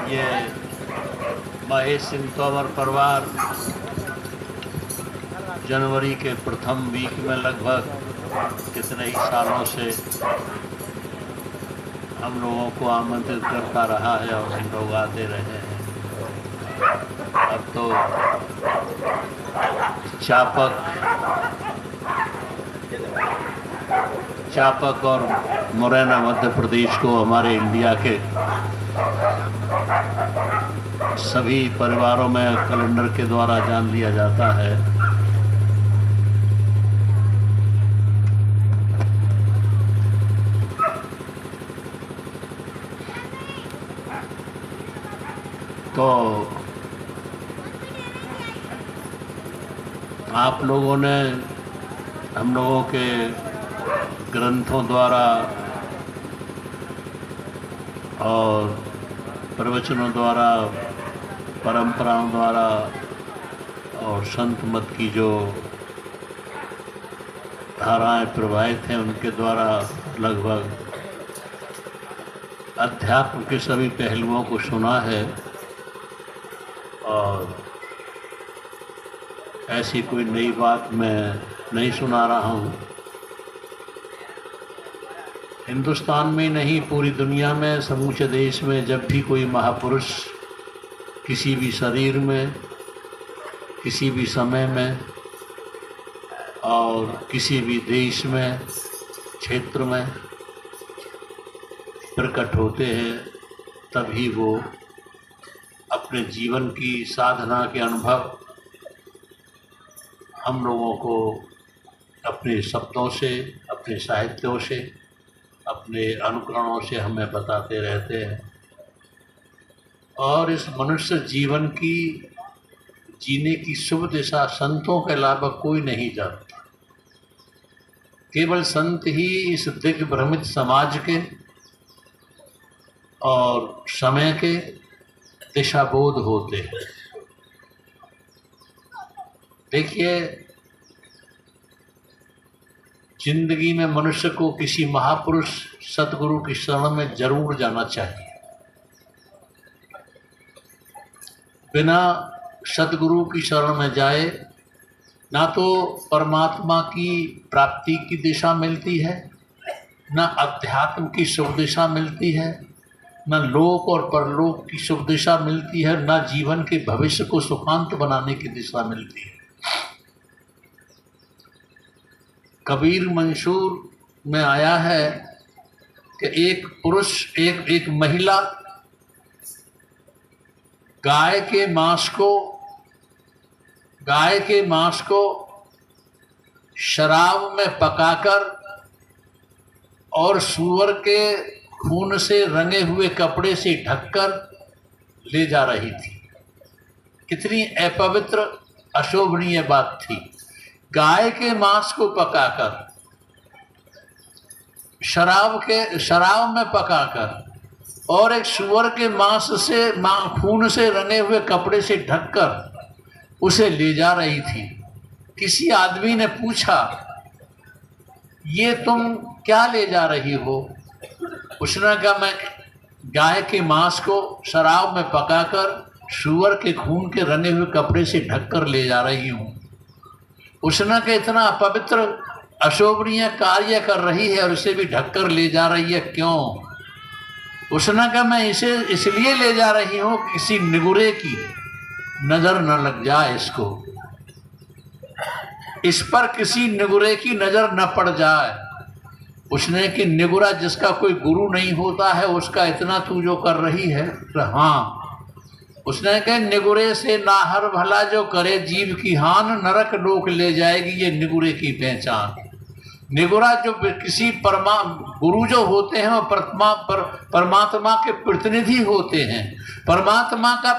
ये महेश सिंह तोमर परिवार जनवरी के प्रथम वीक में लगभग कितने ही सालों से हम लोगों को आमंत्रित करता रहा है और हम लोग आते रहे हैं। अब तो चापक और मुरैना मध्य प्रदेश को हमारे इंडिया के सभी परिवारों में कैलेंडर के द्वारा जान लिया जाता है। तो आप लोगों ने हम लोगों के ग्रंथों द्वारा और प्रवचनों द्वारा, परंपराओं द्वारा और संत मत की जो धाराएं प्रवाहित हैं उनके द्वारा लगभग अध्यात्म के सभी पहलुओं को सुना है। और ऐसी कोई नई बात मैं नहीं सुना रहा हूँ। हिंदुस्तान में नहीं, पूरी दुनिया में, समूचे देश में जब भी कोई महापुरुष किसी भी शरीर में, किसी भी समय में और किसी भी देश में, क्षेत्र में प्रकट होते हैं, तभी वो अपने जीवन की साधना के अनुभव हम लोगों को अपने शब्दों से, अपने साहित्यों से, अपने अनुकरणों से हमें बताते रहते हैं। और इस मनुष्य जीवन की जीने की शुभ दिशा संतों के अलावा कोई नहीं जानता। केवल संत ही इस दिग्भ्रमित समाज के और समय के दिशाबोध होते हैं। देखिए, जिंदगी में मनुष्य को किसी महापुरुष सतगुरु की शरण में जरूर जाना चाहिए। बिना सतगुरु की शरण में जाए ना तो परमात्मा की प्राप्ति की दिशा मिलती है, ना अध्यात्म की शुभ दिशा मिलती है, न लोक और परलोक की शुभ दिशा मिलती है, न जीवन के भविष्य को सुखांत बनाने की दिशा मिलती है। कबीर मंशूर में आया है कि एक पुरुष, एक महिला गाय के मांस को शराब में पकाकर और सूअर के खून से रंगे हुए कपड़े से ढककर ले जा रही थी। कितनी अपवित्र, अशोभनीय बात थी। गाय के मांस को पकाकर, शराब में पकाकर और एक सूअर के मांस से, खून से रंगे हुए कपड़े से ढककर उसे ले जा रही थी। किसी आदमी ने पूछा, ये तुम क्या ले जा रही हो? उसने कहा, मैं गाय के मांस को शराब में पकाकर सूअर के खून के रंगे हुए कपड़े से ढककर ले जा रही हूँ। उसने कहा, इतना अपवित्र, अशोभनीय कार्य कर रही है और इसे भी ढककर ले जा रही है, क्यों? उसने कहा, मैं इसे इसलिए ले जा रही हूँ किसी निगुरे की नजर न लग जाए, इस पर किसी निगुरे की नजर न पड़ जाए। उसने कि निगुरा जिसका कोई गुरु नहीं होता है, उसका इतना तू जो कर रही है। तो हाँ, उसने कहा, निगुरे से नाहर भला जो करे जीव की हान, नरक लोक ले जाएगी ये निगुरे की पहचान। निगुरा जो किसी गुरु जो होते हैं वो परमात्मा के प्रतिनिधि होते हैं। परमात्मा का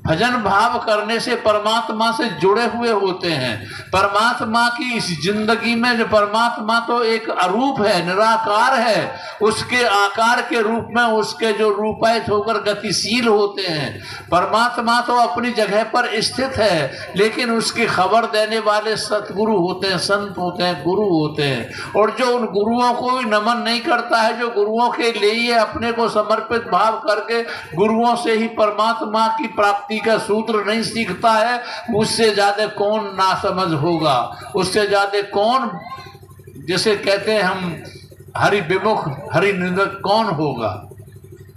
भजन भाव करने से परमात्मा से जुड़े हुए होते हैं। परमात्मा की इस जिंदगी में जो परमात्मा तो एक अरूप है, निराकार है, उसके आकार के रूप में उसके जो रूपायित होकर गतिशील होते हैं। परमात्मा तो अपनी जगह पर स्थित है, लेकिन उसकी खबर देने वाले सतगुरु होते हैं, संत होते हैं, गुरु होते हैं। और जो उन गुरुओं को भी नमन नहीं करता है, जो गुरुओं के लिए अपने को समर्पित भाव करके गुरुओं से ही परमात्मा की प्राप्ति का सूत्र नहीं सीखता है, उससे ज्यादा कौन नासमझ होगा, उससे ज्यादा कौन, जैसे कहते हैं हम, हरि विमुख हरि निंदक कौन होगा।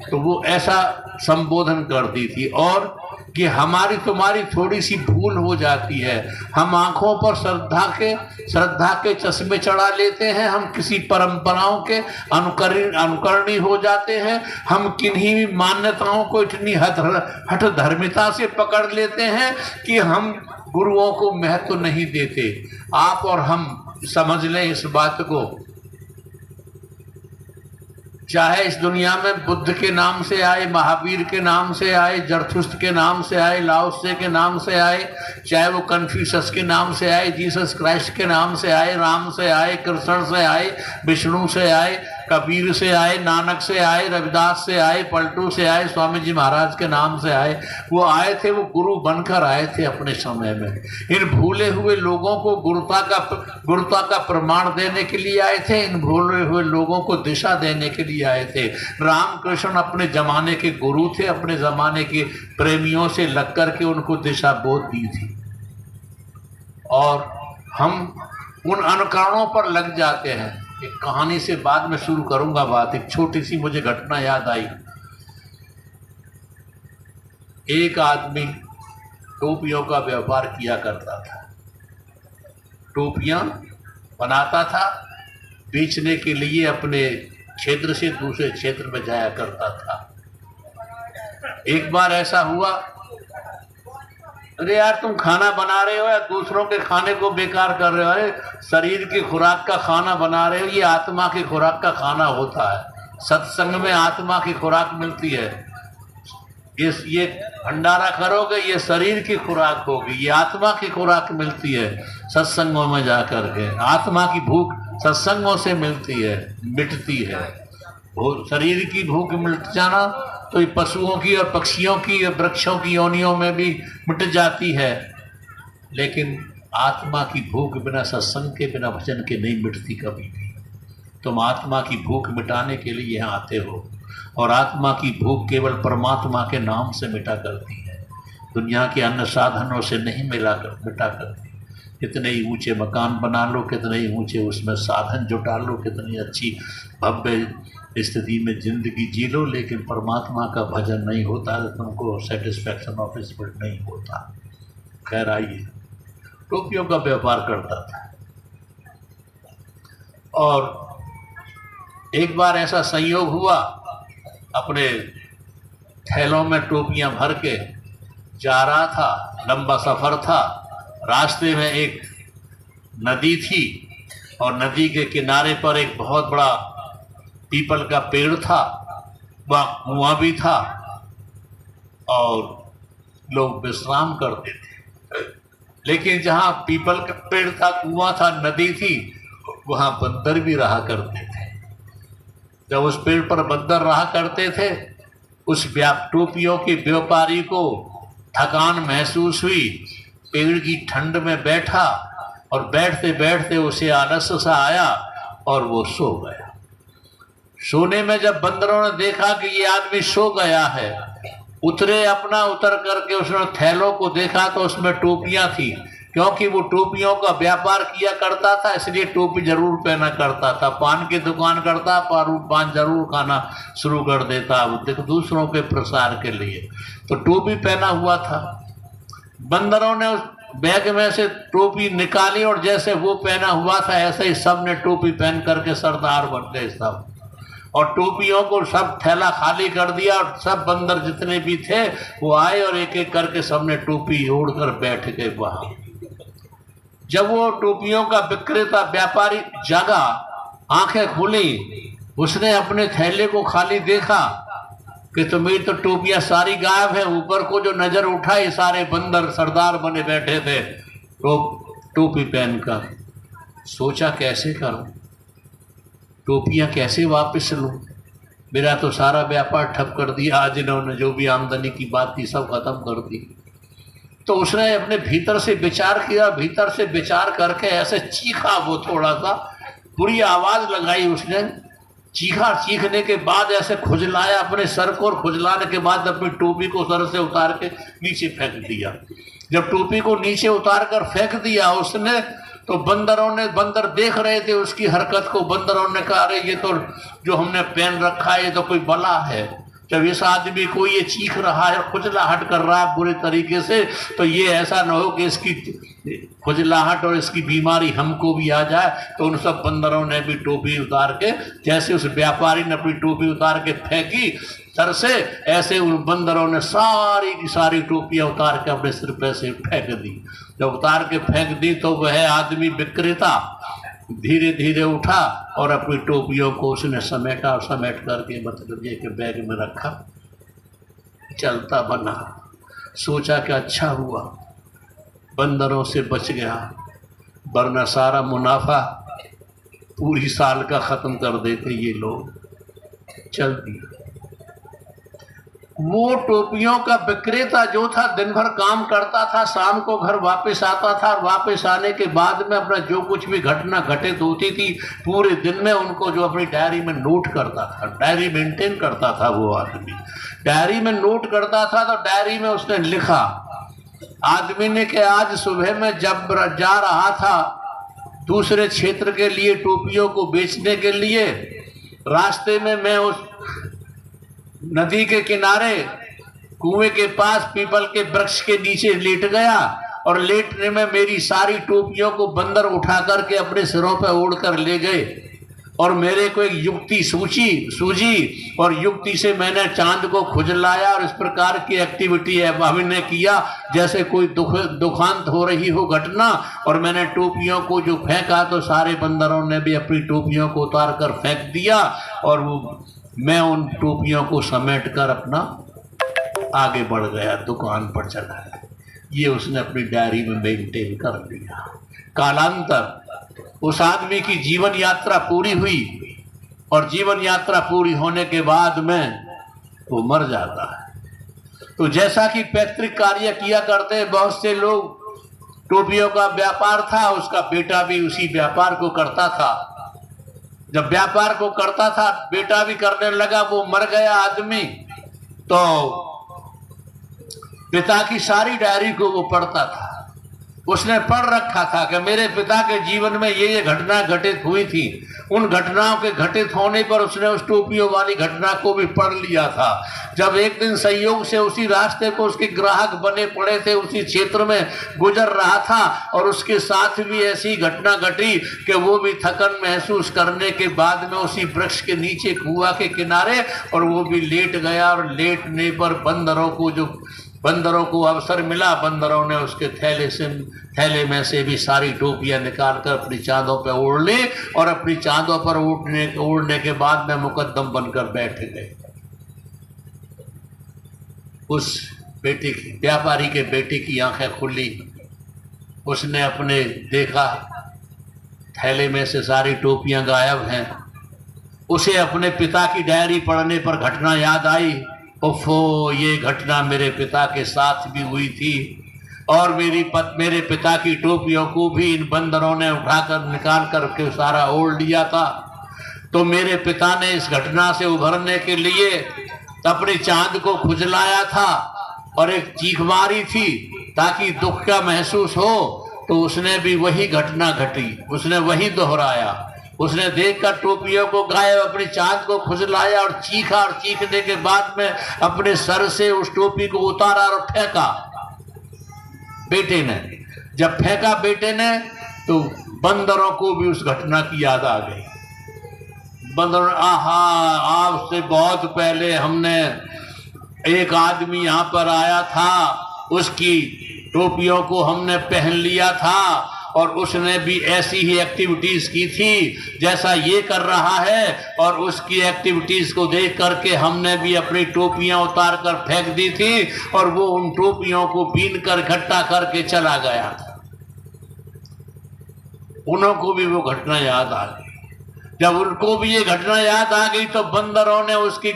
तो वो ऐसा संबोधन करती थी। और कि हमारी तुम्हारी थोड़ी सी भूल हो जाती है, हम आंखों पर श्रद्धा के चश्मे चढ़ा लेते हैं, हम किसी परंपराओं के अनुकरणी हो जाते हैं, हम किन्हीं भी मान्यताओं को इतनी हठ धर्मिता से पकड़ लेते हैं कि हम गुरुओं को महत्व नहीं देते। आप और हम समझ लें इस बात को, चाहे इस दुनिया में बुद्ध के नाम से आए, महावीर के नाम से आए, जरथुस्त के नाम से आए, लाओसे के नाम से आए, चाहे वो कन्फ्यूशस के नाम से आए, जीसस क्राइस्ट के नाम से आए, राम से आए, कृष्ण से आए, विष्णु से आए, कबीर से आए, नानक से आए, रविदास से आए, पलटू से आए, स्वामी जी महाराज के नाम से आए, वो आए थे, वो गुरु बनकर आए थे अपने समय में। इन भूले हुए लोगों को गुरुता का प्रमाण देने के लिए आए थे, इन भूले हुए लोगों को दिशा देने के लिए आए थे। रामकृष्ण अपने जमाने के गुरु थे, अपने जमाने के प्रेमियों से लग करके उनको दिशा बोध दी थी। और हम उन अनुकरणों पर लग जाते हैं। एक कहानी से बाद में शुरू करूंगा बात, एक छोटी सी मुझे घटना याद आई। एक आदमी टोपियों का व्यापार किया करता था, टोपियां बनाता था, बेचने के लिए अपने क्षेत्र से दूसरे क्षेत्र में जाया करता था। एक बार ऐसा हुआ, अरे यार तुम खाना बना रहे हो या दूसरों के खाने को बेकार कर रहे हो, अरे शरीर की खुराक का खाना बना रहे हो, ये आत्मा की खुराक का खाना होता है। सत्संग में आत्मा की खुराक मिलती है। ये भंडारा करोगे, ये शरीर की खुराक होगी, ये आत्मा की खुराक मिलती है सत्संगों में जाकर के। आत्मा की भूख सत्संगों से मिलती है, मिटती है। शरीर की भूख मिट जाना तो ये पशुओं की और पक्षियों की और वृक्षों की योनियों में भी मिट जाती है, लेकिन आत्मा की भूख बिना सत्संग के, बिना भजन के नहीं मिटती कभी भी। तुम आत्मा की भूख मिटाने के लिए यहाँ आते हो, और आत्मा की भूख केवल परमात्मा के नाम से मिटा करती है, दुनिया के अन्य साधनों से नहीं मिटा करती। कितने ही ऊंचे मकान बना लो, कितने ही ऊंचे उसमें साधन जुटा लो, कितनी अच्छी भव्य स्थिति में जिंदगी जी लो, लेकिन परमात्मा का भजन नहीं होता तो तुमको सेटिस्फैक्शन ऑफ स्पिरिट नहीं होता। खैर आइए, टोपियों का व्यापार करता था, और एक बार ऐसा संयोग हुआ, अपने थैलों में टोपियां भर के जा रहा था, लंबा सफर था। रास्ते में एक नदी थी, और नदी के किनारे पर एक बहुत बड़ा पीपल का पेड़ था, वहाँ कुआं भी था, और लोग विश्राम करते थे। लेकिन जहाँ पीपल का पेड़ था, कुआं था, नदी थी, वहाँ बंदर भी रहा करते थे। जब उस पेड़ पर बंदर रहा करते थे, उस टोपियों के व्यापारी को थकान महसूस हुई, पेड़ की ठंड में बैठा, और बैठते बैठते उसे आलस्य सा आया और वो सो गया। सोने में जब बंदरों ने देखा कि ये आदमी सो गया है, उतर करके उसने थैलों को देखा तो उसमें टोपियां थी। क्योंकि वो टोपियों का व्यापार किया करता था, इसलिए टोपी जरूर पहना करता था। पान की दुकान करता, पान जरूर खाना शुरू कर देता, वो दूसरों के प्रसार के लिए, तो टोपी पहना हुआ था। बंदरों ने उस बैग में से टोपी निकाली, और जैसे वो पहना हुआ था ऐसे ही सब ने टोपी पहन करके सरदार बन गए सब, और टोपियों को सब थैला खाली कर दिया, और सब बंदर जितने भी थे वो आए और एक एक करके सबने टोपी ओढ़ कर बैठ गए वहां। जब वो टोपियों का विक्रेता व्यापारी जागा, आंखें खुली, उसने अपने थैले को खाली देखा, कि तो मेरी तो टोपियां सारी गायब है। ऊपर को जो नजर उठाई सारे बंदर सरदार बने बैठे थे टोपी पहनकर। सोचा कैसे करूं, टोपियां कैसे वापस लूं, मेरा तो सारा व्यापार ठप कर दिया। आज इन्होंने जो भी आमदनी की बात थी सब खत्म कर दी। तो उसने अपने भीतर से विचार किया, भीतर से विचार करके ऐसे चीखा, वो थोड़ा सा बुरी आवाज लगाई उसने। चीखा, चीखने के बाद ऐसे खुजलाया अपने सर को, और खुजलाने के बाद अपनी टोपी को सर से उतार के नीचे फेंक दिया। जब टोपी को नीचे उतार कर फेंक दिया उसने, तो बंदर देख रहे थे उसकी हरकत को। बंदरों ने कहा, अरे ये तो जो हमने पहन रखा है ये तो कोई बला है। जब इस आदमी को ये चीख रहा है, खुजलाहट कर रहा है बुरे तरीके से, तो ये ऐसा न हो कि इसकी खुजलाहट और इसकी बीमारी हमको भी आ जाए। तो उन सब बंदरों ने भी टोपी उतार के, जैसे उस व्यापारी ने अपनी टोपी उतार के फेंकी सर से, ऐसे उन बंदरों ने सारी की सारी टोपियां उतार के अपने सिर पे से फेंक दी। जब उतार के फेंक दी तो वह आदमी विक्रेता धीरे धीरे उठा और अपनी टोपियों को उसने समेटा, और समेट करके मतलब ये कि बैग में रखा, चलता बना। सोचा कि अच्छा हुआ बंदरों से बच गया, वरना सारा मुनाफा पूरी साल का ख़त्म कर देते ये लोग। चल दिया। वो टोपियों का विक्रेता जो था दिन भर काम करता था, शाम को घर वापस आता था, और वापस आने के बाद में अपना जो कुछ भी घटना घटित होती थी पूरे दिन में उनको जो अपनी डायरी में नोट करता था, डायरी मेंटेन करता था। वो आदमी डायरी में नोट करता था। तो डायरी में उसने लिखा आदमी ने कि आज सुबह में जब जा रहा था दूसरे क्षेत्र के लिए टोपियों को बेचने के लिए, रास्ते में मैं उस नदी के किनारे कुएं के पास पीपल के वृक्ष के नीचे लेट गया, और लेटने में मेरी सारी टोपियों को बंदर उठा करके अपने सिरों पर ओढ़ कर ले गए, और मेरे को एक युक्ति सूझी और युक्ति से मैंने चांद को खुजलाया, और इस प्रकार की एक्टिविटी हमने किया जैसे कोई दुखांत हो रही हो घटना। और मैंने टोपियों को जो फेंका तो सारे बंदरों ने भी अपनी टोपियों को उतार कर फेंक दिया, और वो मैं उन टोपियों को समेट कर अपना आगे बढ़ गया, दुकान पर चला गया। ये उसने अपनी डायरी में मेंटेन कर लिया। कालांतर उस आदमी की जीवन यात्रा पूरी हुई, और जीवन यात्रा पूरी होने के बाद में वो मर जाता है। तो जैसा कि पैतृक कार्य किया करते बहुत से लोग, टोपियों का व्यापार था, उसका बेटा भी उसी व्यापार को करता था। जब व्यापार को करता था बेटा भी करने लगा, वो मर गया आदमी, तो पिता की सारी डायरी को वो पढ़ता था। उसने पढ़ रखा था कि मेरे पिता के जीवन में ये घटना घटित हुई थी। उन घटनाओं के घटित होने पर उसने उस टोपियों वाली घटना को भी पढ़ लिया था। जब एक दिन संयोग से उसी रास्ते को उसके ग्राहक बने पड़े थे, उसी क्षेत्र में गुजर रहा था, और उसके साथ भी ऐसी घटना घटी कि वो भी थकन महसूस करने के बाद में उसी वृक्ष के नीचे कुआं के किनारे, और वो भी लेट गया। और लेटने पर बंदरों को अवसर मिला, बंदरों ने उसके थैले में से भी सारी टोपियां निकालकर अपनी चांदों पर ओढ़ ली, और अपनी चांदों पर ओढ़ने के बाद में मुकद्दम बनकर बैठ गए। उस बेटे की, व्यापारी के बेटे की आंखें खुली। उसने अपने देखा थैले में से सारी टोपियां गायब हैं। उसे अपने पिता की डायरी पढ़ने पर घटना याद आई। ओफो, ये घटना मेरे पिता के साथ भी हुई थी, और मेरे पिता की टोपियों को भी इन बंदरों ने उठाकर निकाल करके सारा ओढ़ लिया था। तो मेरे पिता ने इस घटना से उभरने के लिए अपनी चांद को खुजलाया था और एक चीख मारी थी ताकि दुख का महसूस हो। तो उसने भी वही घटना घटी, उसने वही दोहराया। उसने देखकर टोपियों को गायब, अपनी चांद को खुजलाया और चीखा, और चीखने के बाद में अपने सर से उस टोपी को उतारा और फेंका बेटे ने। जब फेंका बेटे ने तो बंदरों को भी उस घटना की याद आ गई। बंदर, आहा, आपसे बहुत पहले हमने एक आदमी यहाँ पर आया था, उसकी टोपियों को हमने पहन लिया था, और उसने भी ऐसी ही एक्टिविटीज की थी जैसा ये कर रहा है, और उसकी एक्टिविटीज को देख करके हमने भी अपनी टोपियां उतार कर फेंक दी थी और वो उन टोपियों को बीन कर इकट्ठा करके चला गया था। उनको भी वो घटना याद आ गई। जब उनको भी ये घटना याद आ गई तो बंदरों ने उसकी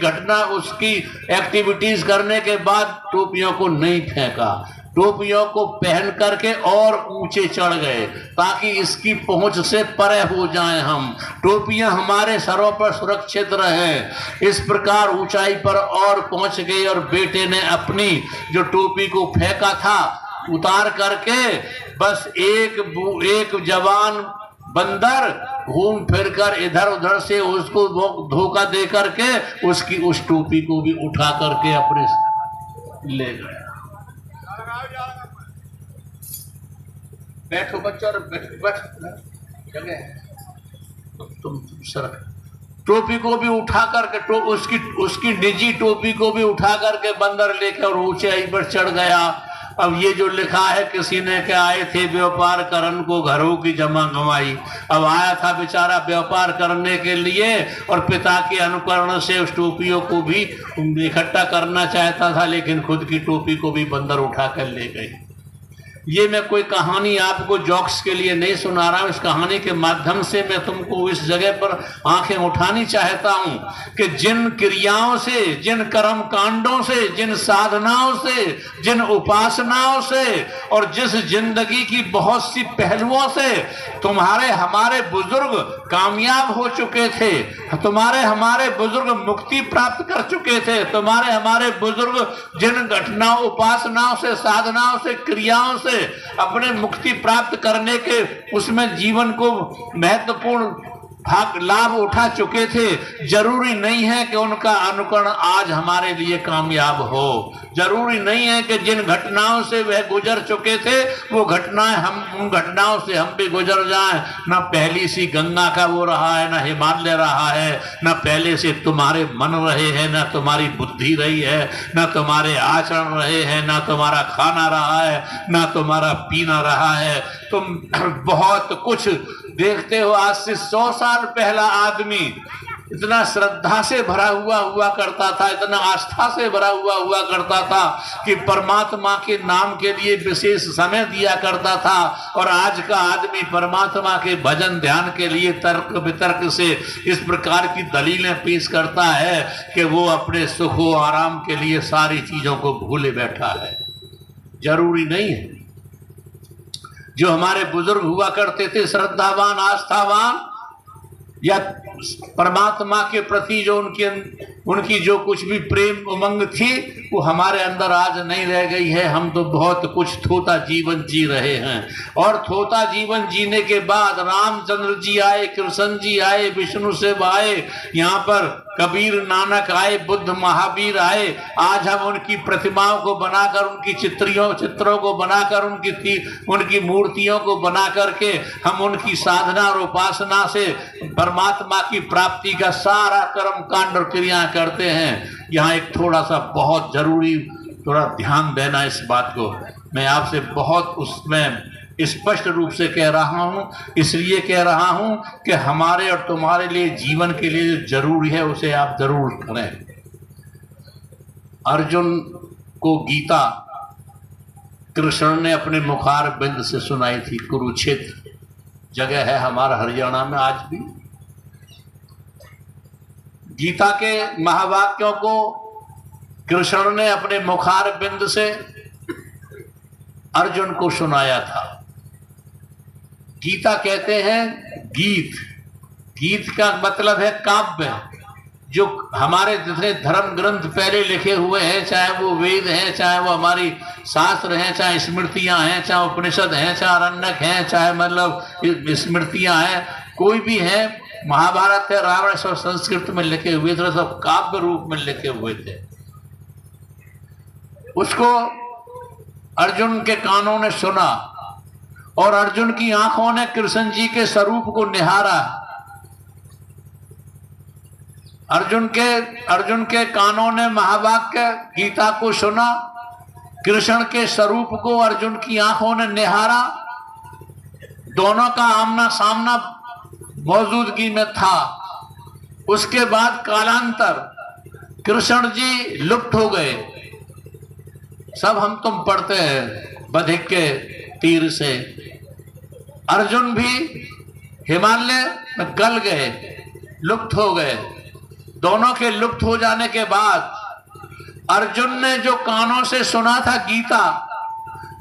एक्टिविटीज करने के बाद टोपियों को नहीं फेंका, टोपियों को पहन करके और ऊंचे चढ़ गए ताकि इसकी पहुंच से परे हो जाएं हम, टोपियां हमारे सरों पर सुरक्षित रहें। इस प्रकार ऊंचाई पर और पहुंच गए और बेटे ने अपनी जो टोपी को फेंका था उतार करके बस एक जवान बंदर घूम फिर कर इधर उधर से उसको धोखा दे करके उसकी उस टोपी को भी उठा करके अपने ले गया। बैठो बच्चा, बैठ जगह तुम सर। टोपी को भी उठा करके उसकी निजी टोपी को भी उठा करके बंदर लेकर और ऊंचाई पर चढ़ गया। अब ये जो लिखा है, किसी ने के आए थे व्यापार करन को घरों की जमा कमाई। अब आया था बेचारा व्यापार करने के लिए और पिता के अनुकरण से उस टोपियों को भी इकट्ठा करना चाहता था, लेकिन खुद की टोपी को भी बंदर उठा कर ले गई। ये मैं कोई कहानी आपको जोक्स के लिए नहीं सुना रहा हूं। इस कहानी के माध्यम से मैं तुमको इस जगह पर आंखें उठानी चाहता हूं कि जिन क्रियाओं से, जिन कर्म कांडों से, जिन साधनाओं से, जिन उपासनाओं से और जिस जिंदगी की बहुत सी पहलुओं से तुम्हारे हमारे बुजुर्ग कामयाब हो चुके थे, तुम्हारे हमारे बुजुर्ग मुक्ति प्राप्त कर चुके थे, तुम्हारे हमारे बुजुर्ग जिन घटनाओं, उपासनाओं से, साधनाओं से, क्रियाओं से अपने मुक्ति प्राप्त करने के उसमें जीवन को महत्वपूर्ण लाभ उठा चुके थे, जरूरी नहीं है कि उनका अनुकरण आज हमारे लिए कामयाब हो। जरूरी नहीं है कि जिन घटनाओं से वह गुजर चुके थे वो घटनाएं उन घटनाओं से हम भी गुजर जाएं। न पहली सी गंगा का वो रहा है, न हिमालय रहा है, न पहले से तुम्हारे मन रहे हैं, न तुम्हारी बुद्धि रही है, न तुम्हारे आचरण रहे हैं, न तुम्हारा खाना रहा है, न तुम्हारा पीना रहा है। तुम बहुत कुछ देखते हो। आज से 100 साल पहला आदमी इतना श्रद्धा से भरा हुआ करता था, इतना आस्था से भरा हुआ करता था कि परमात्मा के नाम के लिए विशेष समय दिया करता था। और आज का आदमी परमात्मा के भजन ध्यान के लिए तर्क वितर्क से इस प्रकार की दलीलें पेश करता है कि वो अपने सुख और आराम के लिए सारी चीजों को भूले बैठा है। जरूरी नहीं है। जो हमारे बुजुर्ग हुआ करते थे श्रद्धावान, आस्थावान, या परमात्मा के प्रति जो उनकी जो कुछ भी प्रेम उमंग थी वो हमारे अंदर आज नहीं रह गई है। हम तो बहुत कुछ थोता जीवन जी रहे हैं। और थोता जीवन जीने के बाद रामचंद्र जी आए, कृष्ण जी आए, विष्णु शिव आए, यहाँ पर कबीर नानक आए, बुद्ध महावीर आए। आज हम उनकी प्रतिमाओं को बनाकर, उनकी चित्रों को बनाकर, उनकी मूर्तियों को बना करके हम उनकी साधना और उपासना से परमात्मा की प्राप्ति का सारा कर्म कांड और क्रिया करते हैं। यहाँ एक थोड़ा सा बहुत जरूरी थोड़ा ध्यान देना इस बात को। मैं आपसे बहुत उसमें स्पष्ट रूप से कह रहा हूं, इसलिए कह रहा हूं कि हमारे और तुम्हारे लिए जीवन के लिए जो जरूरी है उसे आप जरूर करें। अर्जुन को गीता कृष्ण ने अपने मुखार बिंद से सुनाई थी। कुरुक्षेत्र जगह है हमारा हरियाणा में आज भी। गीता के महावाक्यों को कृष्ण ने अपने मुखार बिंद से अर्जुन को सुनाया था। गीता कहते हैं गीत। गीत का मतलब है काव्य। जो हमारे जितने धर्म ग्रंथ पहले लिखे हुए हैं, चाहे वो वेद हैं, चाहे वो हमारी शास्त्र हैं, चाहे स्मृतियां हैं, चाहे उपनिषद हैं, चाहे आरण्यक हैं, चाहे मतलब स्मृतियां हैं, कोई भी है, महाभारत है, रामायण, सब संस्कृत में लिखे हुए थे, सब काव्य रूप में लिखे हुए थे। उसको अर्जुन के कानों ने सुना और अर्जुन की आंखों ने कृष्ण जी के स्वरूप को निहारा। अर्जुन के कानों ने महावाक्य गीता को सुना, कृष्ण के स्वरूप को अर्जुन की आंखों ने निहारा। दोनों का आमना सामना मौजूदगी में था। उसके बाद कालांतर कृष्ण जी लुप्त हो गए। सब हम तुम पढ़ते हैं बधिक के तीर से। अर्जुन भी हिमालय में गल गए, लुप्त हो गए। दोनों के लुप्त हो जाने के बाद अर्जुन ने जो कानों से सुना था गीता,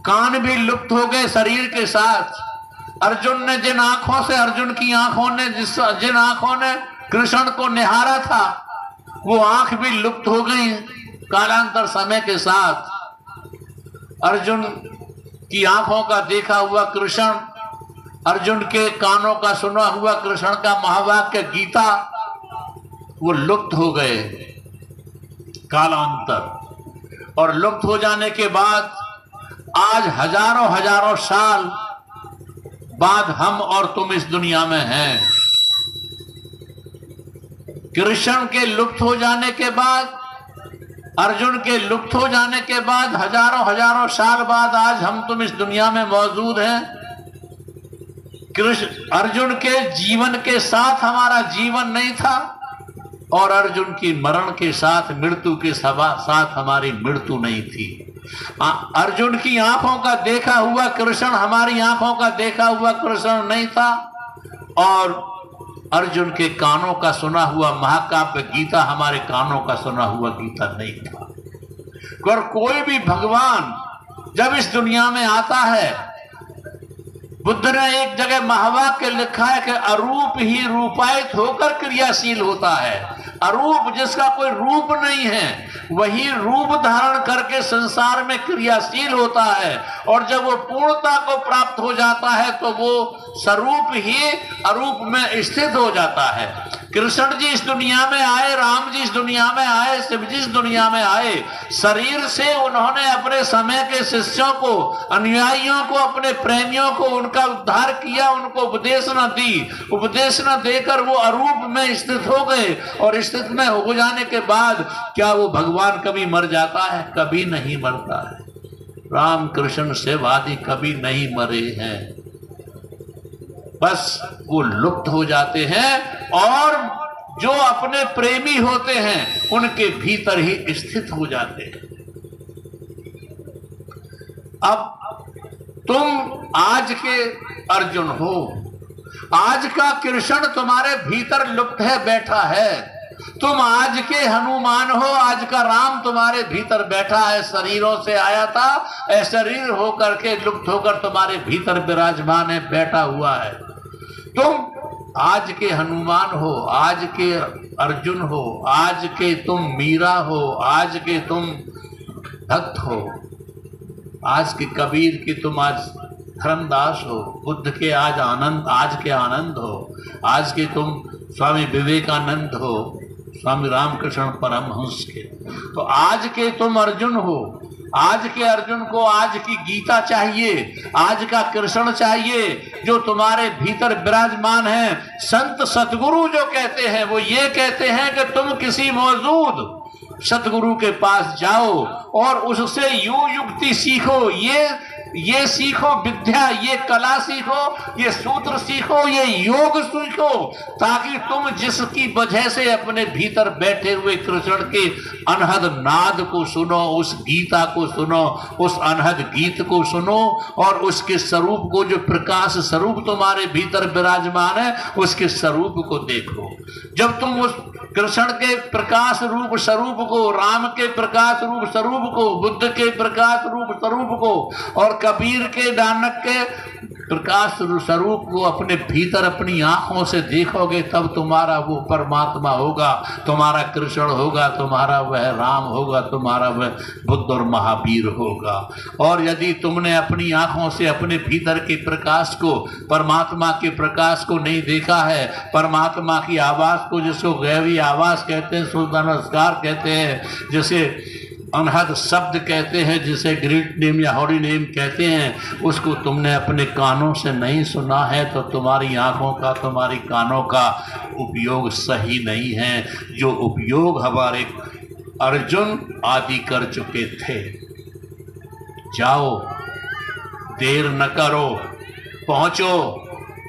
कान भी लुप्त हो गए शरीर के साथ। अर्जुन ने जिन आंखों से, अर्जुन की आंखों ने जिन आंखों ने कृष्ण को निहारा था, वो आंख भी लुप्त हो गई कालांतर समय के साथ। अर्जुन की आंखों का देखा हुआ कृष्ण, अर्जुन के कानों का सुना हुआ कृष्ण का महावाक्य गीता, वो लुप्त हो गए कालांतर। और लुप्त हो जाने के बाद आज हजारों हजारों साल बाद हम और तुम इस दुनिया में हैं। कृष्ण के लुप्त हो जाने के बाद, अर्जुन के लुप्त हो जाने के बाद हजारों हजारों साल बाद आज हम तुम इस दुनिया में मौजूद हैं। कृष्ण अर्जुन के जीवन के साथ हमारा जीवन नहीं था और अर्जुन की मरण के साथ, मृत्यु के साथ हमारी मृत्यु नहीं थी। अर्जुन की आंखों का देखा हुआ कृष्ण हमारी आंखों का देखा हुआ कृष्ण नहीं था और अर्जुन के कानों का सुना हुआ महाकाव्य गीता हमारे कानों का सुना हुआ गीता नहीं था। और कोई भी भगवान जब इस दुनिया में आता है, बुद्ध ने एक जगह महावाक्य लिखा है कि अरूप ही रूपायित होकर क्रियाशील होता है। अरूप, जिसका कोई रूप नहीं है, वही रूप धारण करके संसार में क्रियाशील होता है। और जब वो पूर्णता को प्राप्त हो जाता है तो वो स्वरूप ही अरूप में स्थित हो जाता है। कृष्ण जी इस दुनिया में आए, राम जी इस दुनिया में आए, शिव जी इस दुनिया में आए। शरीर से उन्होंने अपने समय के शिष्यों को, अनुयायियों को, अपने प्रेमियों को उनका उद्धार किया, उनको उपदेश न दी। उपदेश न देकर वो अरूप में स्थित हो गए और स्थित में हो जाने के बाद क्या वो भगवान कभी मर जाता है? कभी नहीं मरता है। राम कृष्ण शिव आदि कभी नहीं मरे हैं, बस वो लुप्त हो जाते हैं और जो अपने प्रेमी होते हैं उनके भीतर ही स्थित हो जाते हैं। अब तुम आज के अर्जुन हो, आज का कृष्ण तुम्हारे भीतर लुप्त है, बैठा है। तुम आज के हनुमान हो, आज का राम तुम्हारे भीतर बैठा है, शरीरों से आया था, अशरीर होकर के लुप्त होकर तुम्हारे भीतर विराजमान है, बैठा हुआ है। तुम आज के हनुमान हो, आज के अर्जुन हो, आज के तुम मीरा हो, आज के तुम भक्त हो, आज के कबीर की तुम आज धर्मदास हो, बुद्ध के आज के आनंद हो, आज के तुम स्वामी विवेकानंद हो, स्वामी रामकृष्ण परमहंस के। तो आज के तुम अर्जुन हो। आज के अर्जुन को आज की गीता चाहिए, आज का कृष्ण चाहिए जो तुम्हारे भीतर विराजमान है। संत सतगुरु जो कहते हैं वो ये कहते हैं कि तुम किसी मौजूद सतगुरु के पास जाओ और उससे युक्ति सीखो, ये सीखो विद्या, ये कला सीखो, ये सूत्र सीखो, ये योग सीखो, ताकि तुम जिसकी वजह से अपने भीतर बैठे हुए कृष्ण के अनहद नाद को सुनो, उस गीता को सुनो, उस अनहद गीत को सुनो और उसके स्वरूप को, जो प्रकाश स्वरूप तुम्हारे भीतर विराजमान है, उसके स्वरूप को देखो। जब तुम उस कृष्ण के प्रकाश रूप स्वरूप को, राम के प्रकाश रूप स्वरूप को, बुद्ध के प्रकाश रूप स्वरूप को और कबीर के, नानक के प्रकाश स्वरूप को अपने भीतर अपनी आंखों से देखोगे, तब तुम्हारा वो परमात्मा होगा, तुम्हारा कृष्ण होगा, तुम्हारा वह राम होगा, तुम्हारा वह बुद्ध और महावीर होगा। और यदि तुमने अपनी आंखों से अपने भीतर के प्रकाश को, परमात्मा के प्रकाश को नहीं देखा है, परमात्मा की आवाज को, जिसको गैवी आवाज कहते हैं, सुल्तान नमस्कार कहते हैं, जैसे अनहद शब्द कहते हैं, जिसे ग्रेट नेम या हॉरी नेम कहते हैं, उसको तुमने अपने कानों से नहीं सुना है तो तुम्हारी आंखों का, तुम्हारी कानों का उपयोग सही नहीं है, जो उपयोग हमारे अर्जुन आदि कर चुके थे। जाओ, देर न करो, पहुंचो,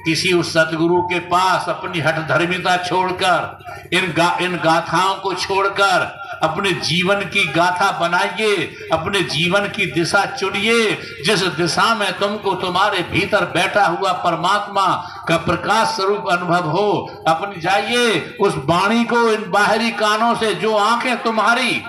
किसी उस सतगुरु के पास अपनी हठधर्मिता छोड़कर इन गाथाओं को छोड़कर अपने जीवन की गाथा बनाइए, अपने जीवन की दिशा चुनिए, जिस दिशा में तुमको तुम्हारे भीतर बैठा हुआ परमात्मा का प्रकाश स्वरूप अनुभव हो। अपनी जाइए उस वाणी को इन बाहरी कानों से, जो आंखें तुम्हारी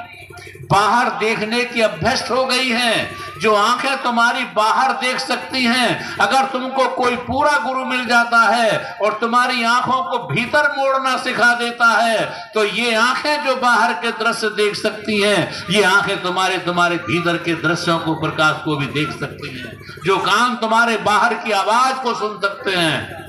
बाहर देखने की अभ्यस्त हो गई हैं, जो आंखें तुम्हारी बाहर देख सकती हैं, अगर तुमको कोई पूरा गुरु मिल जाता है और तुम्हारी आंखों को भीतर मोड़ना सिखा देता है, तो ये आंखें जो बाहर के दृश्य देख सकती हैं, ये आंखें तुम्हारे भीतर के दृश्यों को, प्रकाश को भी देख सकती हैं। जो कान तुम्हारे बाहर की आवाज को सुन सकते हैं,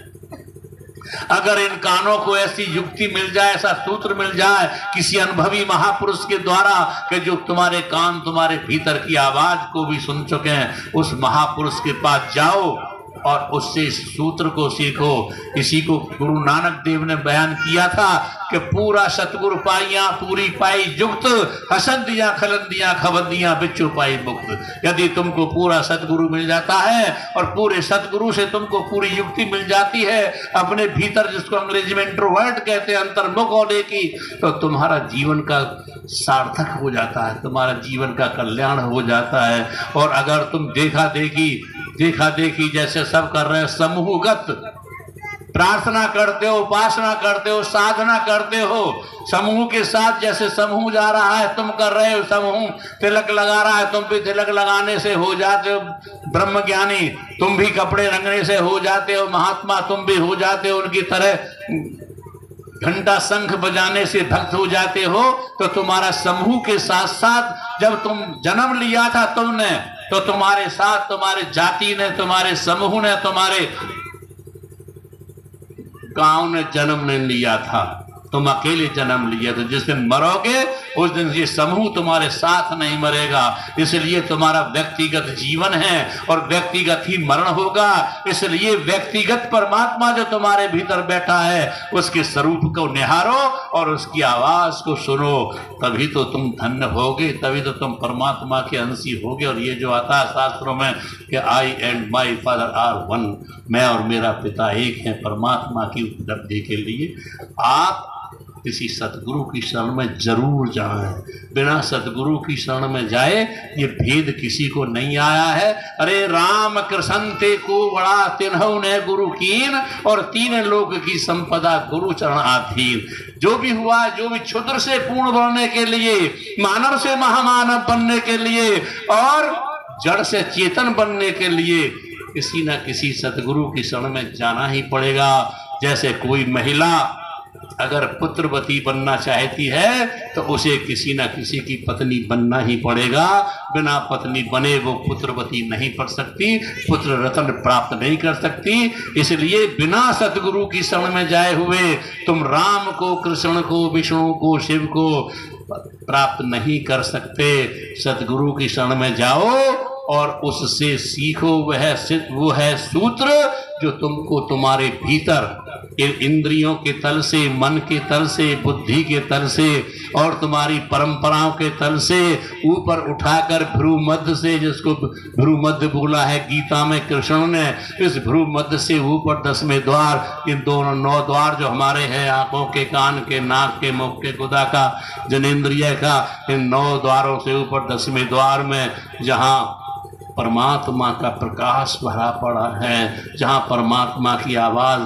अगर इन कानों को ऐसी युक्ति मिल जाए, ऐसा सूत्र मिल जाए किसी अनुभवी महापुरुष के द्वारा कि जो तुम्हारे कान तुम्हारे भीतर की आवाज को भी सुन चुके हैं, उस महापुरुष के पास जाओ और उससे इस सूत्र को सीखो। इसी को गुरु नानक देव ने बयान किया था कि पूरा सतगुरु पाइया पूरी पाई जुक्त, हसंदियां खलंदियां खबंदियां बिच्छू पाई मुक्त। यदि तुमको पूरा सतगुरु मिल जाता है और पूरे सतगुरु से तुमको पूरी युक्ति मिल जाती है अपने भीतर, जिसको अंग्रेजी में इंट्रोवर्ट कहते हैं, अंतर्मुख होने की, तो तुम्हारा जीवन का सार्थक हो जाता है, तुम्हारा जीवन का कल्याण हो जाता है। और अगर तुम देखा देखी जैसे सब कर रहे हैं, समूहगत प्रार्थना करते हो, उपासना करते हो, साधना करते हो, समूह के साथ जैसे समूह जा रहा है तुम कर रहे हो, समूह तिलक लगा रहा है, तुम भी तिलक लगाने से हो जाते हो ब्रह्मज्ञानी, तुम भी कपड़े रंगने से हो जाते हो महात्मा, तुम भी हो जाते हो उनकी तरह घंटा शंख बजाने से भक्त हो जाते हो। तो तुम्हारा समूह के साथ साथ जब तुम जन्म लिया था तुमने, तो तुम्हारे साथ तुम्हारे जाति ने, तुम्हारे समूह ने, तुम्हारे गांव ने जन्म नहीं लिया था, तुम अकेले जन्म लिया। तो जिस दिन मरोगे उस दिन ये समूह तुम्हारे साथ नहीं मरेगा। इसलिए तुम्हारा व्यक्तिगत जीवन है और व्यक्तिगत ही मरण होगा। इसलिए व्यक्तिगत परमात्मा जो तुम्हारे भीतर बैठा है उसके स्वरूप को निहारो और उसकी आवाज को सुनो, तभी तो तुम धन्य होगे, तभी तो तुम परमात्मा के अंशी होगे। और ये जो आता है शास्त्रों में कि I and my father are one, मैं और मेरा पिता एक है, परमात्मा की उपलब्धि के लिए आप किसी सतगुरु की शरण में जरूर जाएं। बिना सतगुरु की शरण में जाए ये भेद किसी को नहीं आया है। अरे राम कृष्ण ते को बड़ा तिन्हु ने गुरु कीन, और तीन लोक की संपदा गुरु चरण आधीन। जो भी हुआ, जो भी क्षुद्र से पूर्ण बनने के लिए, मानव से महामानव बनने के लिए और जड़ से चेतन बनने के लिए किसी न किसी सतगुरु की शरण में जाना ही पड़ेगा। जैसे कोई महिला अगर पुत्रवती बनना चाहती है तो उसे किसी न किसी की पत्नी बनना ही पड़ेगा। बिना पत्नी बने वो पुत्रवती नहीं बन सकती, पुत्र रत्न प्राप्त नहीं कर सकती। इसलिए बिना सतगुरु की शरण में जाए हुए तुम राम को, कृष्ण को, विष्णु को, शिव को प्राप्त नहीं कर सकते। सतगुरु की शरण में जाओ और उससे सीखो। वो है सूत्र जो तुमको तुम्हारे भीतर इंद्रियों के तल से, मन के तल से, बुद्धि के तल से और तुम्हारी परंपराओं के तल से ऊपर उठाकर भ्रू मध्य से, जिसको भ्रू मध्य बोला है गीता में कृष्ण ने, इस भ्रू मध्य से ऊपर 10वें द्वार, इन दोनों 9 द्वार जो हमारे हैं, आंखों के, कान के, नाक के, मुख के, गुदा का, जनेंद्रिय का, इन 9 द्वारों से ऊपर 10वें द्वार में जहाँ परमात्मा का प्रकाश भरा पड़ा है, जहाँ परमात्मा की आवाज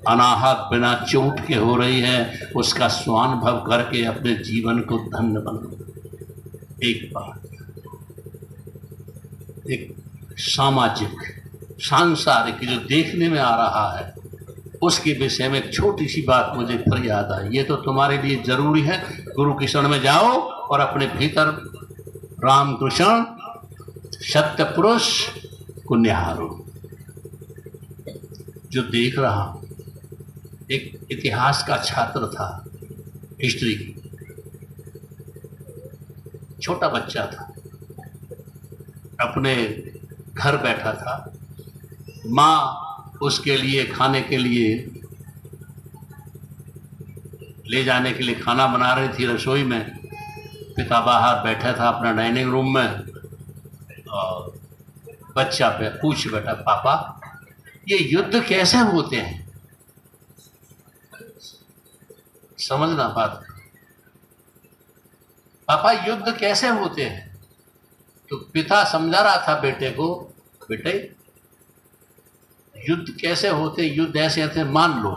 अनाहत बिना चोट के हो रही है, उसका स्वानुभव करके अपने जीवन को धन्य बनो। एक बात, एक सामाजिक सांसारिक जो देखने में आ रहा है उसके विषय में एक छोटी सी बात मुझे फिर याद आई। ये तो तुम्हारे लिए जरूरी है। गुरु की शरण में जाओ और अपने भीतर राम कृष्ण सत्य पुरुष को निहारो। जो देख रहा, एक इतिहास का छात्र था, हिस्ट्री, छोटा बच्चा था, अपने घर बैठा था, माँ उसके लिए खाने के लिए ले जाने के लिए खाना बना रही थी रसोई में, पिता बाहर बैठा था अपना डाइनिंग रूम में और बच्चा पे पूछ बैठा, पापा ये युद्ध कैसे होते हैं, समझना बात। पापा युद्ध कैसे होते हैं? तो पिता समझा रहा था बेटे को, बेटे युद्ध कैसे होते, युद्ध ऐसे होते, मान लो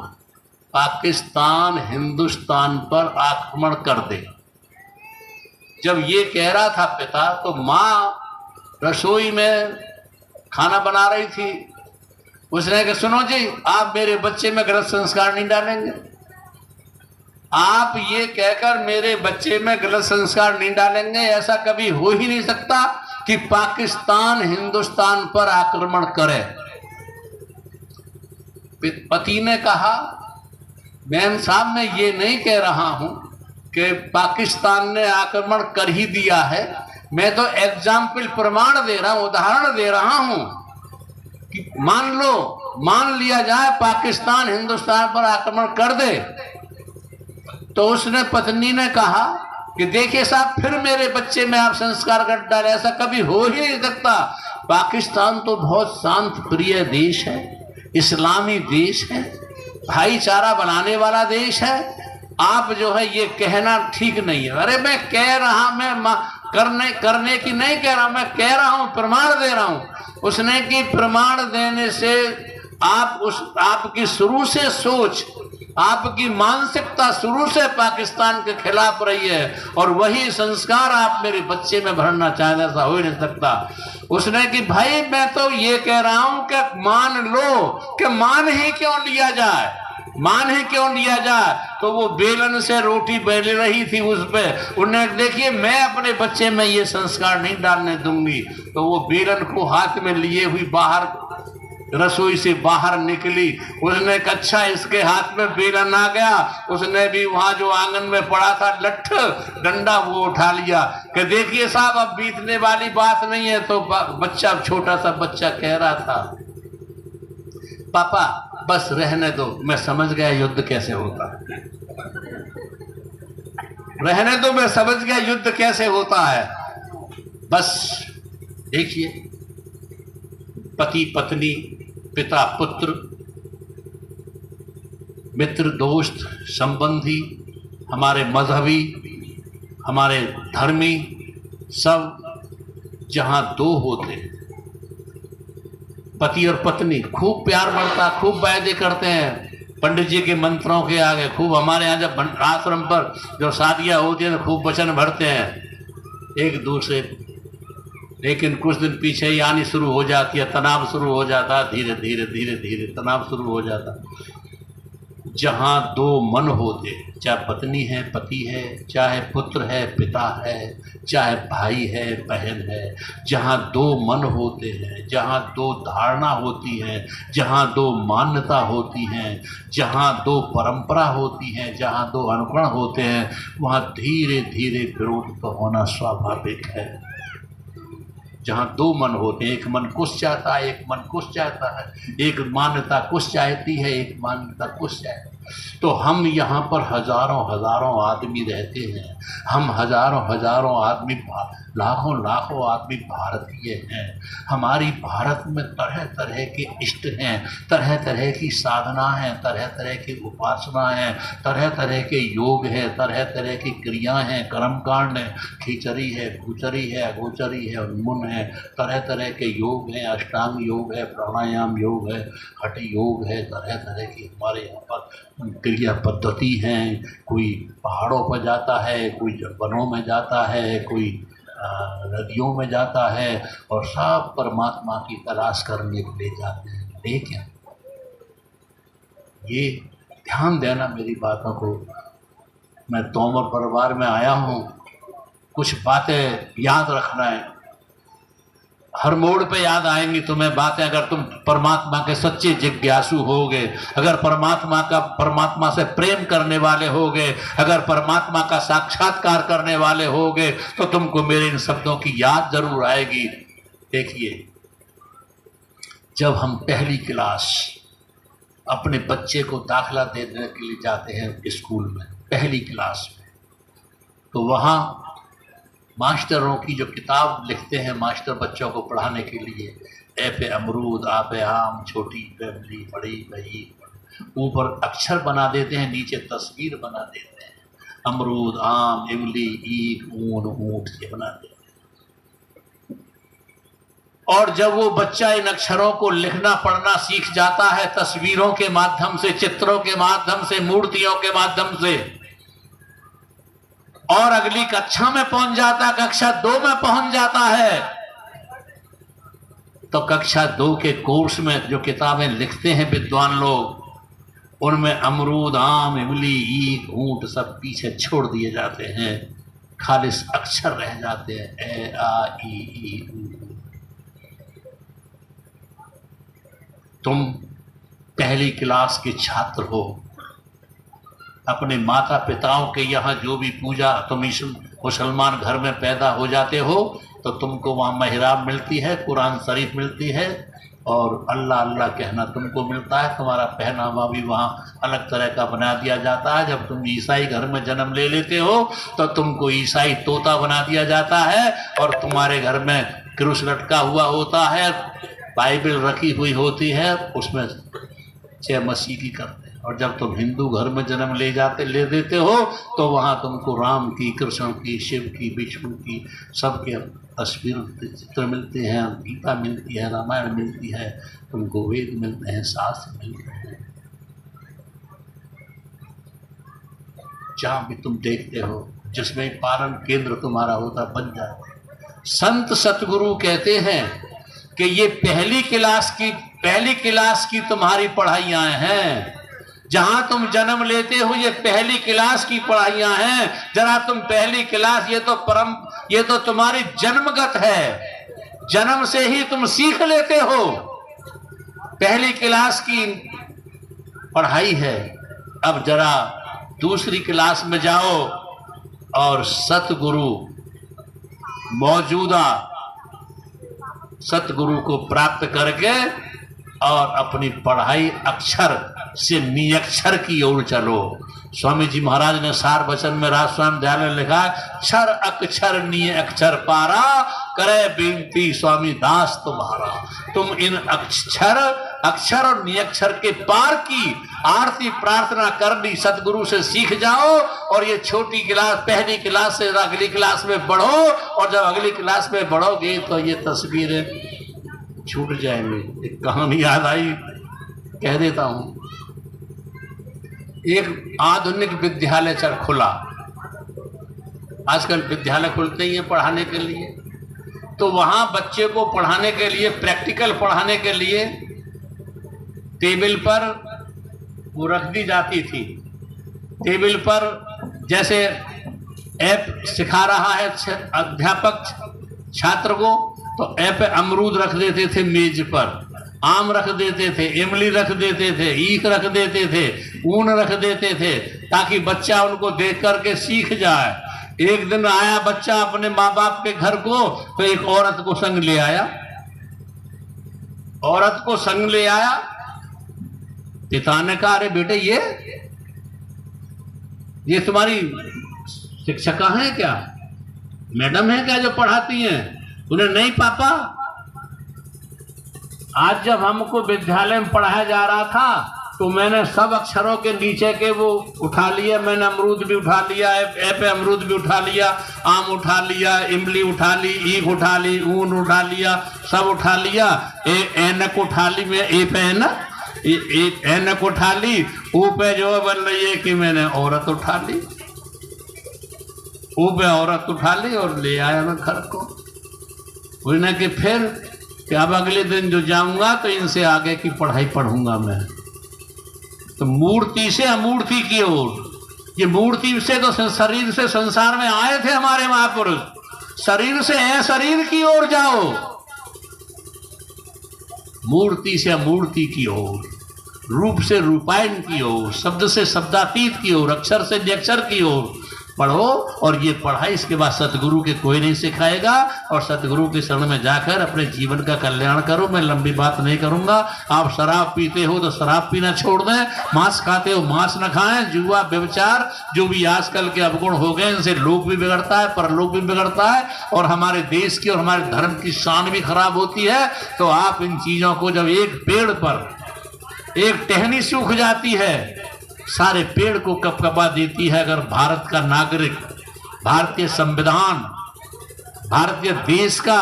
पाकिस्तान हिंदुस्तान पर आक्रमण कर दे। जब ये कह रहा था पिता, तो माँ रसोई में खाना बना रही थी। उसने कहा सुनो जी, आप मेरे बच्चे में गलत संस्कार नहीं डालेंगे। आप ये कहकर मेरे बच्चे में गलत संस्कार नहीं डालेंगे, ऐसा कभी हो ही नहीं सकता कि पाकिस्तान हिंदुस्तान पर आक्रमण करे। पति ने कहा मैम साहब, मैं ये नहीं कह रहा हूं कि पाकिस्तान ने आक्रमण कर ही दिया है, मैं तो एग्जाम्पल प्रमाण दे रहा हूं, उदाहरण दे रहा हूं कि मान लिया जाए पाकिस्तान हिंदुस्तान पर आक्रमण कर दे। तो उसने पत्नी ने कहा कि देखिए साहब, फिर मेरे बच्चे में आप संस्कार कर डाले, ऐसा कभी हो ही नहीं सकता। पाकिस्तान तो बहुत शांत प्रिय देश है, इस्लामी देश है, भाईचारा बनाने वाला देश है। आप जो है ये कहना ठीक नहीं है। अरे मैं कह रहा, मैं करने की नहीं कह रहा, मैं कह रहा हूं, प्रमाण दे रहा हूं। उसने कि प्रमाण देने से आपकी शुरू से सोच, आपकी मानसिकता शुरू से पाकिस्तान के खिलाफ रही है, और वही संस्कार आप मेरे बच्चे में भरना चाहते, ऐसा हो ही नहीं सकता। उसने कि भाई मैं तो ये कह रहा हूं कि मान लो कि मान ही क्यों लिया जाए। तो वो बेलन से रोटी बेल रही थी उस पे, उन्हें देखिए मैं अपने बच्चे में ये संस्कार नहीं डालने दूंगी। तो वो बेलन को हाथ में लिए हुई बाहर रसोई से बाहर निकली। उसने कहा इसके हाथ में बेलन आ गया। उसने भी वहां जो आंगन में पड़ा था लठ डंडा वो उठा लिया कि देखिए साहब अब बीतने वाली बात नहीं है। तो बच्चा, छोटा सा बच्चा कह रहा था पापा बस रहने दो, मैं समझ गया युद्ध कैसे होता है, रहने दो, मैं समझ गया युद्ध कैसे होता है। बस देखिए, पति पत्नी, पिता पुत्र, मित्र दोस्त संबंधी, हमारे मजहबी, हमारे धर्मी, सब जहां दो होते, पति और पत्नी, खूब प्यार बढ़ता, खूब वायदे करते हैं पंडित जी के मंत्रों के आगे। खूब हमारे यहाँ जब आश्रम पर जो शादियां होती हैं तो खूब वचन भरते हैं एक दूसरे। लेकिन कुछ दिन पीछे ही आनी शुरू हो जाती है, तनाव शुरू हो जाता है, धीरे धीरे धीरे धीरे तनाव शुरू हो जाता है। जहाँ दो मन होते, चाहे पत्नी है, पति है, चाहे पुत्र है, पिता है, चाहे भाई है, बहन है, जहाँ दो मन होते हैं, जहाँ दो धारणा होती है, जहाँ दो मान्यता होती हैं, जहाँ दो परंपरा होती हैं, जहाँ दो अनुकरण होते हैं, वहाँ धीरे धीरे विरोध तो होना स्वाभाविक है। जहाँ दो मन होते हैं, एक मन कुछ चाहता है, एक मन कुछ चाहता है, एक मान्यता कुछ चाहती है, एक मान्यता कुछ चाहती है। तो हम यहाँ पर हजारों हजारों आदमी रहते हैं, हम हजारों आदमी, लाखों आदमी भारतीय हैं। हमारी भारत में तरह तरह के इष्ट हैं, तरह तरह की साधना है, तरह तरह की उपासना है, तरह तरह के योग है, तरह तरह की क्रिया हैं, कर्मकांड है, खिचड़ी है, भूचरी है, अगोचरी है, उन्मुन है, तरह तरह के योग हैं, अष्टांग योग है, प्राणायाम योग है, हठ योग है, तरह तरह की हमारे यहाँ पर क्रिया पद्धति हैं। कोई पहाड़ों पर जाता है, कोई वनों में जाता है, कोई नदियों में जाता है, और सब परमात्मा की तलाश करने के लिए जाते हैं। लेकिन ये ध्यान देना मेरी बातों को, मैं तोमर परिवार में आया हूँ, कुछ बातें याद रखना है, हर मोड़ पे याद आएंगी तुम्हें बातें। अगर तुम परमात्मा के सच्चे जिज्ञासु होगे, अगर परमात्मा से प्रेम करने वाले होगे, अगर परमात्मा का साक्षात्कार करने वाले होगे, तो तुमको मेरे इन शब्दों की याद जरूर आएगी। देखिए, जब हम पहली क्लास अपने बच्चे को दाखिला देने के लिए जाते हैं स्कूल में, पहली क्लास में, तो वहाँ मास्टरों की जो किताब लिखते हैं मास्टर बच्चों को पढ़ाने के लिए, ए पे अमरूद, आ पे आम, छोटी फैमिली, बड़ी बही, ऊपर अक्षर बना देते हैं, नीचे तस्वीर बना देते हैं, अमरूद, आम, इमली, ईख, ऊन, ऊंट, ये बना देते हैं। और जब वो बच्चा इन अक्षरों को लिखना पढ़ना सीख जाता है तस्वीरों के माध्यम से, चित्रों के माध्यम से, मूर्तियों के माध्यम से, और अगली कक्षा में पहुंच जाता, कक्षा 2 में पहुंच जाता है, तो कक्षा 2 के कोर्स में जो किताबें लिखते हैं विद्वान लोग, उनमें अमरूद, आम, इमली, ईख, ऊंट सब पीछे छोड़ दिए जाते हैं, खालिस अक्षर रह जाते हैं, ए, आ, ई, ऊ। तुम पहली क्लास के छात्र हो, अपने माता पिताओं के यहाँ जो भी पूजा, तुम मुसलमान घर में पैदा हो जाते हो तो तुमको वहाँ महराब मिलती है, कुरान शरीफ मिलती है, और अल्लाह अल्लाह कहना तुमको मिलता है। तुम्हारा पहनावा भी वहाँ अलग तरह का बना दिया जाता है। जब तुम ईसाई घर में जन्म ले लेते हो तो तुमको ईसाई तोता बना दिया जाता है, और तुम्हारे घर में क्रूस लटका हुआ होता है, बाइबल रखी हुई होती है, उसमें जय मसीह की करते हैं। और जब तुम हिंदू घर में जन्म ले देते हो तो वहाँ तुमको राम की, कृष्ण की, शिव की, विष्णु की, सबके तस्वीर चित्र मिलते हैं, गीता मिलती है, रामायण मिलती है, तुमको वेद मिलते हैं, शास्त्र मिलते हैं। जहाँ भी तुम देखते हो जिसमें पालन केंद्र तुम्हारा होता बन जाता है। संत सतगुरु कहते हैं कि ये पहली क्लास की तुम्हारी पढ़ाइयाँ हैं, जहां तुम जन्म लेते हो ये पहली क्लास की पढ़ाइयाँ हैं। जरा तुम पहली क्लास, ये तो तुम्हारी जन्मगत है, जन्म से ही तुम सीख लेते हो, पहली क्लास की पढ़ाई है। अब जरा दूसरी क्लास में जाओ और सतगुरु, मौजूदा सतगुरु को प्राप्त करके और अपनी पढ़ाई अक्षर से नियक्षर की ओर चलो। स्वामी जी महाराज ने सार वचन में राजस्वामी दयाल ने लिखा, क्षर अक्षर निय अक्षर पारा, करे बिनती स्वामी दास तुम्हारा। तुम इन अक्षर और नियक्षर के पार की आरती प्रार्थना कर ली, सतगुरु से सीख जाओ, और ये छोटी क्लास, पहली क्लास से अगली क्लास में बढ़ो, और जब अगली क्लास में बढ़ोगे तो ये तस्वीरें छूट जाएंगी। एक कहानी याद आई, कह देता हूं। एक आधुनिक विद्यालय चल खुला, आजकल विद्यालय खुलते ही हैं पढ़ाने के लिए, तो वहां बच्चे को पढ़ाने के लिए, प्रैक्टिकल पढ़ाने के लिए टेबल पर वो रख दी जाती थी। टेबल पर जैसे ऐप सिखा रहा है अध्यापक छात्र को, तो ऐप अमरूद रख देते थे मेज पर, आम रख देते थे, इमली रख देते थे, ईख रख देते थे, ऊन रख देते थे, ताकि बच्चा उनको देख करके सीख जाए। एक दिन आया बच्चा अपने माँ बाप के घर को, तो एक औरत को संग ले आया, औरत को संग ले आया। पिता ने कहा, अरे बेटे ये तुम्हारी शिक्षिका है क्या, मैडम है क्या जो पढ़ाती हैं? उन्हें नहीं पापा, आज जब हमको विद्यालय में पढ़ाया जा रहा था तो मैंने सब अक्षरों के नीचे के वो उठा लिया, मैंने अमरूद भी उठा लिया, ए पे अमरूद भी उठा लिया, आम उठा लिया, इमली उठा ली, ईख उठा ली, ऊन उठा लिया, सब उठा लिया, ऐनक उठा ली, मैं ए पे ऐनक उठा ली, ऊ पे जो बन रही है कि मैंने औरत उठा ली, ऊ पे औरत उठा ली और ले आया मैं घर को। उन्हें कि फिर कि अब अगले दिन जो जाऊंगा तो इनसे आगे की पढ़ाई पढ़ूंगा मैं। तो मूर्ति से अमूर्ति की ओर, ये मूर्ति से तो शरीर से संसार में आए थे हमारे महापुरुष, शरीर से शरीर की ओर जाओ, मूर्ति से अमूर्ति की ओर, रूप से रूपायन की ओर, शब्द से शब्दातीत की ओर, अक्षर से नियक्षर की ओर। पढ़ो, और ये पढ़ाई इसके बाद सतगुरु के कोई नहीं सिखाएगा, और सतगुरु के शरण में जाकर अपने जीवन का कल्याण करो। मैं लंबी बात नहीं करूंगा। आप शराब पीते हो तो शराब पीना छोड़ दें, मांस खाते हो मांस न खाएं। जुआ, व्यभिचार, जो भी आजकल के अवगुण हो गए, इनसे लोक भी बिगड़ता है, परलोक भी बिगड़ता है, और हमारे देश की और हमारे धर्म की शान भी खराब होती है। तो आप इन चीजों को, जब एक पेड़ पर एक टहनी सूख जाती है, सारे पेड़ को कपकपा देती है। अगर भारत का नागरिक, भारतीय संविधान, भारतीय देश का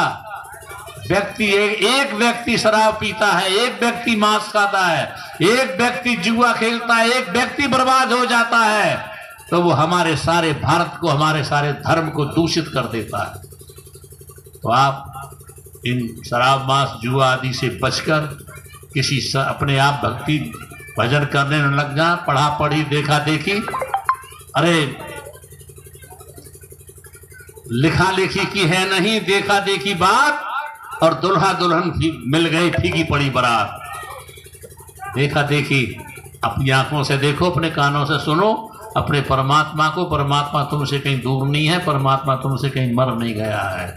व्यक्ति, एक व्यक्ति शराब पीता है, एक व्यक्ति मांस खाता है, एक व्यक्ति जुआ खेलता है, एक व्यक्ति बर्बाद हो जाता है, तो वो हमारे सारे भारत को, हमारे सारे धर्म को दूषित कर देता है। तो आप इन शराब, मांस, जुआ आदि से बचकर किसी अपने आप भक्ति भजन करने न लग जा। पढ़ा पढ़ी, देखा देखी, अरे लिखा लिखी की है नहीं, देखा देखी बात, और दुल्हा दुल्हन मिल गई फीकी पड़ी बारात। देखा देखी अपनी आंखों से देखो, अपने कानों से सुनो अपने परमात्मा को। परमात्मा तुमसे कहीं दूर नहीं है, परमात्मा तुमसे कहीं मर नहीं गया है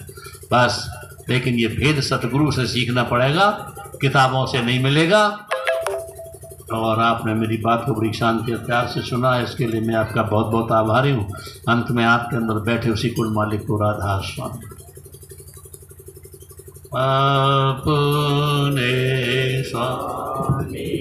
बस। लेकिन ये भेद सतगुरु से सीखना पड़ेगा, किताबों से नहीं मिलेगा। और आपने मेरी बात को बड़ी शांति और प्यार से सुना, इसके लिए मैं आपका बहुत बहुत आभारी हूँ। अंत में आपके अंदर बैठे उसी कुल मालिक को राधा स्वामी अपने स्वामी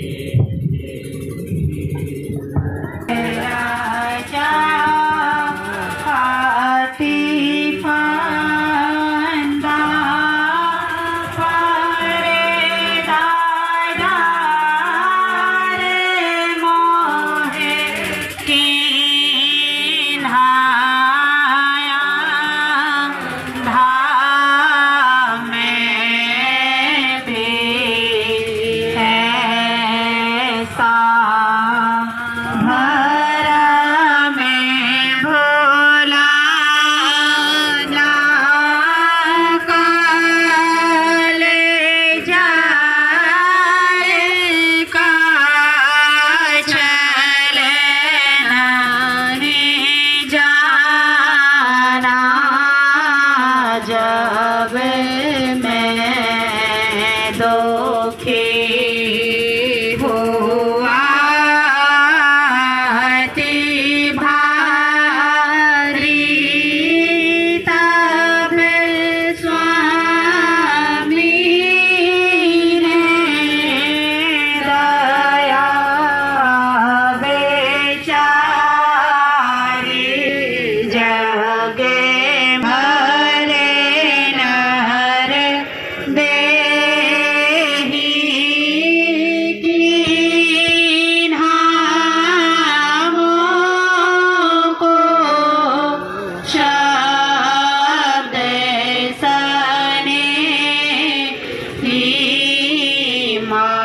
माँ